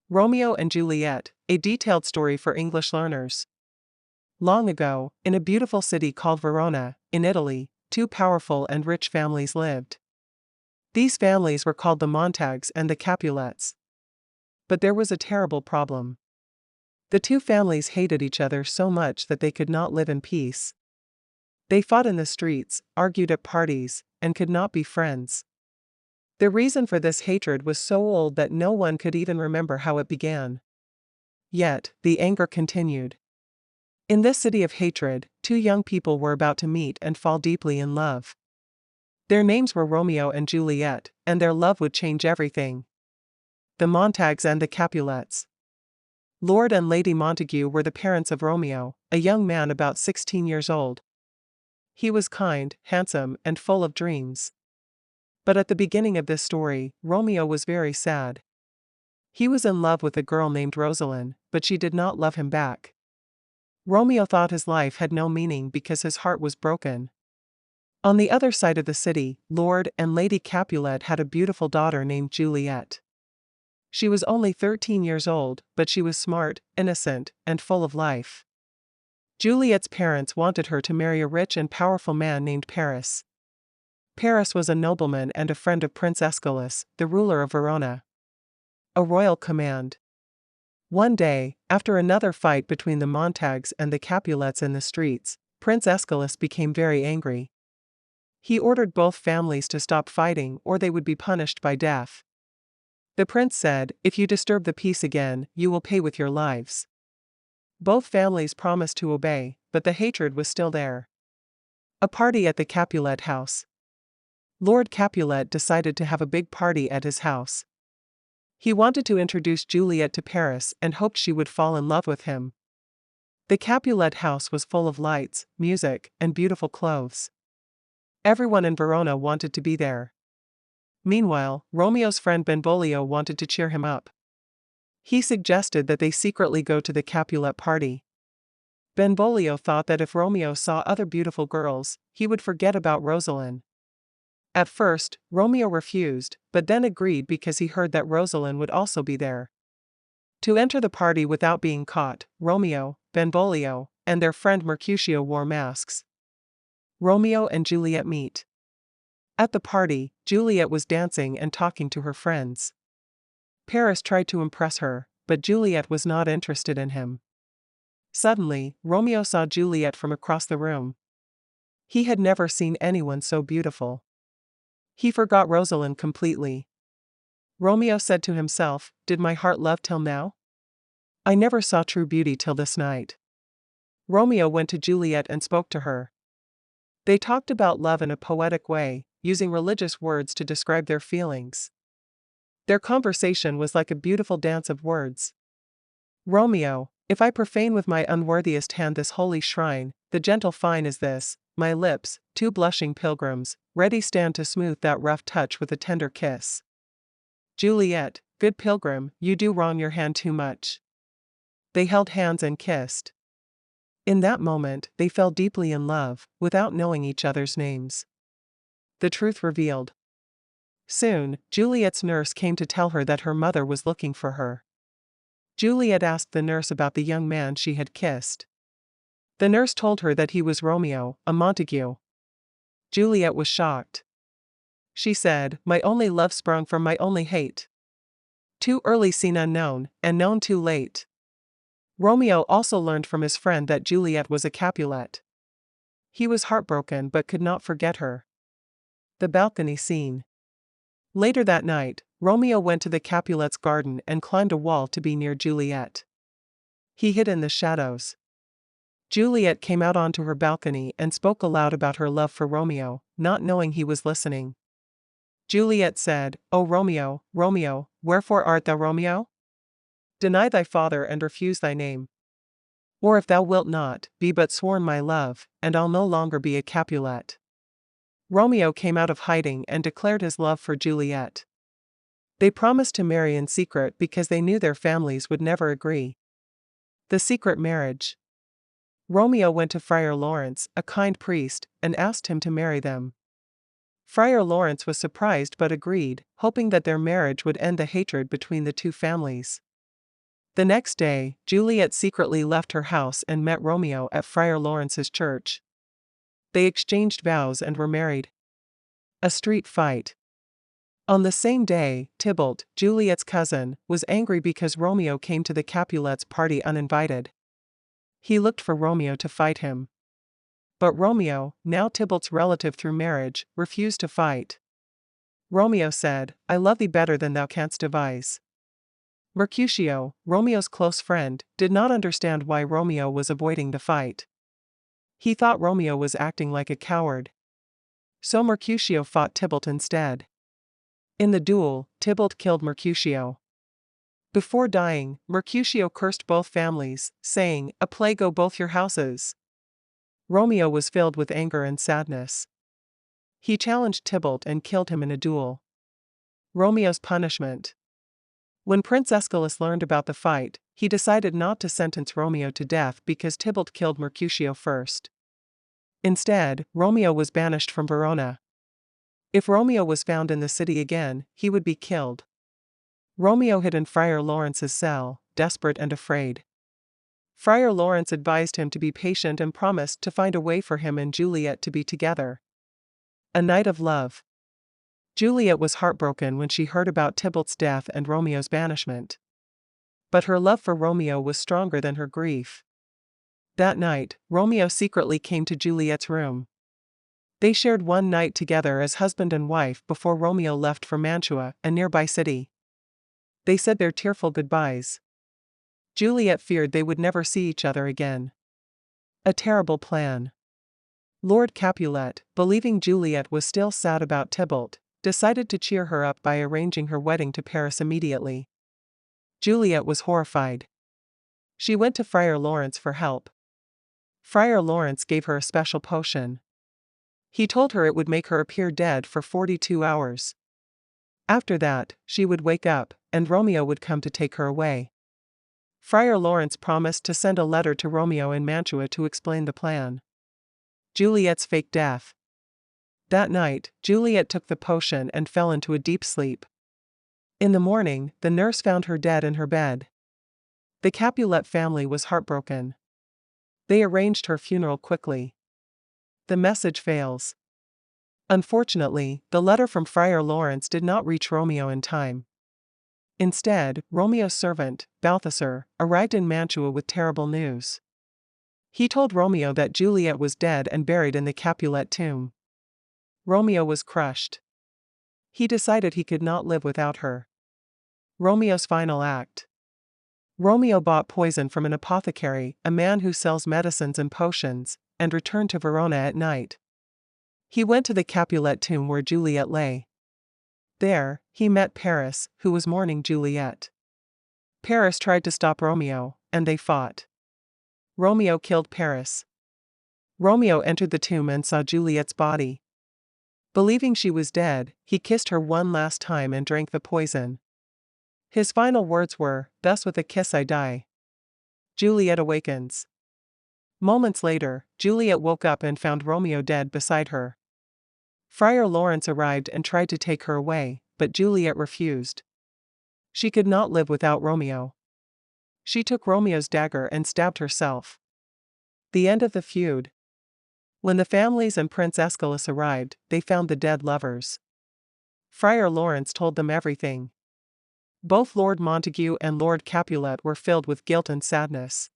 Romeo and Juliet, a detailed story for English learners. Long ago, in a beautiful city called Verona, in Italy, two powerful and rich families lived. These families were called the Montagues and the Capulets. But there was a terrible problem. The two families hated each other so much that they could not live in peace. They fought in the streets, argued at parties, and could not be friends. The reason for this hatred was so old that no one could even remember how it began. Yet, the anger continued. In this city of hatred, two young people were about to meet and fall deeply in love. Their names were Romeo and Juliet, and their love would change everything. The Montagues and the Capulets. Lord and Lady Montague were the parents of Romeo, a young man about 16 years old. He was kind, handsome, and full of dreams. But at the beginning of this story, Romeo was very sad. He was in love with a girl named Rosalind, but she did not love him back. Romeo thought his life had no meaning because his heart was broken. On the other side of the city, Lord and Lady Capulet had a beautiful daughter named Juliet. She was only 13 years old, but she was smart, innocent, and full of life. Juliet's parents wanted her to marry a rich and powerful man named Paris. Paris was a nobleman and a friend of Prince Aeschylus, the ruler of Verona. A royal command. One day, after another fight between the Montagues and the Capulets in the streets, Prince Aeschylus became very angry. He ordered both families to stop fighting or they would be punished by death. The prince said, "If you disturb the peace again, you will pay with your lives." Both families promised to obey, but the hatred was still there. A party at the Capulet house. Lord Capulet decided to have a big party at his house. He wanted to introduce Juliet to Paris and hoped she would fall in love with him. The Capulet house was full of lights, music, and beautiful clothes. Everyone in Verona wanted to be there. Meanwhile, Romeo's friend Benvolio wanted to cheer him up. He suggested that they secretly go to the Capulet party. Benvolio thought that if Romeo saw other beautiful girls, he would forget about Rosalind. At first, Romeo refused, but then agreed because he heard that Rosalind would also be there. To enter the party without being caught, Romeo, Benvolio, and their friend Mercutio wore masks. Romeo and Juliet meet. At the party, Juliet was dancing and talking to her friends. Paris tried to impress her, but Juliet was not interested in him. Suddenly, Romeo saw Juliet from across the room. He had never seen anyone so beautiful. He forgot Rosalind completely. Romeo said to himself, "Did my heart love till now? I never saw true beauty till this night." Romeo went to Juliet and spoke to her. They talked about love in a poetic way, using religious words to describe their feelings. Their conversation was like a beautiful dance of words. Romeo, if I profane with my unworthiest hand this holy shrine, the gentle fine is this, my lips, two blushing pilgrims, ready stand to smooth that rough touch with a tender kiss. Juliet, good pilgrim, you do wrong your hand too much. They held hands and kissed. In that moment, they fell deeply in love, without knowing each other's names. The truth revealed. Soon, Juliet's nurse came to tell her that her mother was looking for her. Juliet asked the nurse about the young man she had kissed. The nurse told her that he was Romeo, a Montague. Juliet was shocked. She said, "My only love sprung from my only hate. Too early seen unknown, and known too late." Romeo also learned from his friend that Juliet was a Capulet. He was heartbroken but could not forget her. The balcony scene. Later that night, Romeo went to the Capulets' garden and climbed a wall to be near Juliet. He hid in the shadows. Juliet came out onto her balcony and spoke aloud about her love for Romeo, not knowing he was listening. Juliet said, "O Romeo, Romeo, wherefore art thou Romeo? Deny thy father and refuse thy name. Or if thou wilt not, be but sworn my love, and I'll no longer be a Capulet." Romeo came out of hiding and declared his love for Juliet. They promised to marry in secret because they knew their families would never agree. The secret marriage. Romeo went to Friar Lawrence, a kind priest, and asked him to marry them. Friar Lawrence was surprised but agreed, hoping that their marriage would end the hatred between the two families. The next day, Juliet secretly left her house and met Romeo at Friar Lawrence's church. They exchanged vows and were married. A street fight. On the same day, Tybalt, Juliet's cousin, was angry because Romeo came to the Capulets' party uninvited. He looked for Romeo to fight him. But Romeo, now Tybalt's relative through marriage, refused to fight. Romeo said, "I love thee better than thou canst devise." Mercutio, Romeo's close friend, did not understand why Romeo was avoiding the fight. He thought Romeo was acting like a coward. So Mercutio fought Tybalt instead. In the duel, Tybalt killed Mercutio. Before dying, Mercutio cursed both families, saying, "A plague go both your houses." Romeo was filled with anger and sadness. He challenged Tybalt and killed him in a duel. Romeo's punishment. When Prince Aeschylus learned about the fight, he decided not to sentence Romeo to death because Tybalt killed Mercutio first. Instead, Romeo was banished from Verona. If Romeo was found in the city again, he would be killed. Romeo hid in Friar Lawrence's cell, desperate and afraid. Friar Lawrence advised him to be patient and promised to find a way for him and Juliet to be together. A night of love. Juliet was heartbroken when she heard about Tybalt's death and Romeo's banishment. But her love for Romeo was stronger than her grief. That night, Romeo secretly came to Juliet's room. They shared one night together as husband and wife before Romeo left for Mantua, a nearby city. They said their tearful goodbyes. Juliet feared they would never see each other again. A terrible plan. Lord Capulet, believing Juliet was still sad about Tybalt, decided to cheer her up by arranging her wedding to Paris immediately. Juliet was horrified. She went to Friar Lawrence for help. Friar Lawrence gave her a special potion. He told her it would make her appear dead for 42 hours. After that, she would wake up, and Romeo would come to take her away. Friar Lawrence promised to send a letter to Romeo in Mantua to explain the plan. Juliet's fake death. That night, Juliet took the potion and fell into a deep sleep. In the morning, the nurse found her dead in her bed. The Capulet family was heartbroken. They arranged her funeral quickly. The message fails. Unfortunately, the letter from Friar Lawrence did not reach Romeo in time. Instead, Romeo's servant, Balthasar, arrived in Mantua with terrible news. He told Romeo that Juliet was dead and buried in the Capulet tomb. Romeo was crushed. He decided he could not live without her. Romeo's final act. Romeo bought poison from an apothecary, a man who sells medicines and potions, and returned to Verona at night. He went to the Capulet tomb where Juliet lay. There, he met Paris, who was mourning Juliet. Paris tried to stop Romeo, and they fought. Romeo killed Paris. Romeo entered the tomb and saw Juliet's body. Believing she was dead, he kissed her one last time and drank the poison. His final words were, "Thus with a kiss I die." Juliet awakens. Moments later, Juliet woke up and found Romeo dead beside her. Friar Lawrence arrived and tried to take her away, but Juliet refused. She could not live without Romeo. She took Romeo's dagger and stabbed herself. The end of the feud. When the families and Prince Aeschylus arrived, they found the dead lovers. Friar Lawrence told them everything. Both Lord Montague and Lord Capulet were filled with guilt and sadness.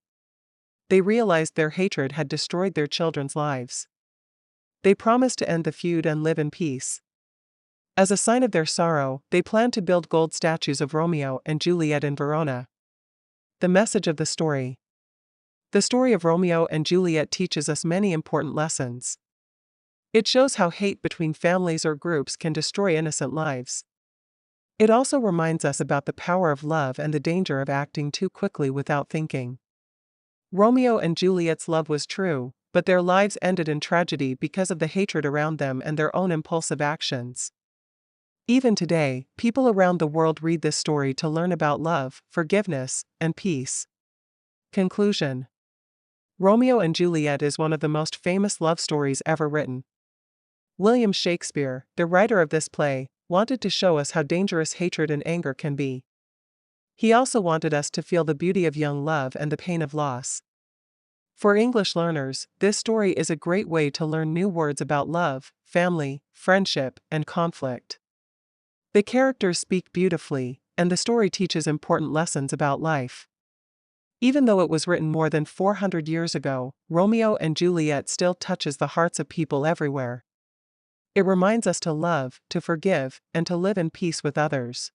They realized their hatred had destroyed their children's lives. They promised to end the feud and live in peace. As a sign of their sorrow, they planned to build gold statues of Romeo and Juliet in Verona. The message of the story. The story of Romeo and Juliet teaches us many important lessons. It shows how hate between families or groups can destroy innocent lives. It also reminds us about the power of love and the danger of acting too quickly without thinking. Romeo and Juliet's love was true, but their lives ended in tragedy because of the hatred around them and their own impulsive actions. Even today, people around the world read this story to learn about love, forgiveness, and peace. Conclusion. Romeo and Juliet is one of the most famous love stories ever written. William Shakespeare, the writer of this play, wanted to show us how dangerous hatred and anger can be. He also wanted us to feel the beauty of young love and the pain of loss. For English learners, this story is a great way to learn new words about love, family, friendship, and conflict. The characters speak beautifully, and the story teaches important lessons about life. Even though it was written more than 400 years ago, Romeo and Juliet still touches the hearts of people everywhere. It reminds us to love, to forgive, and to live in peace with others.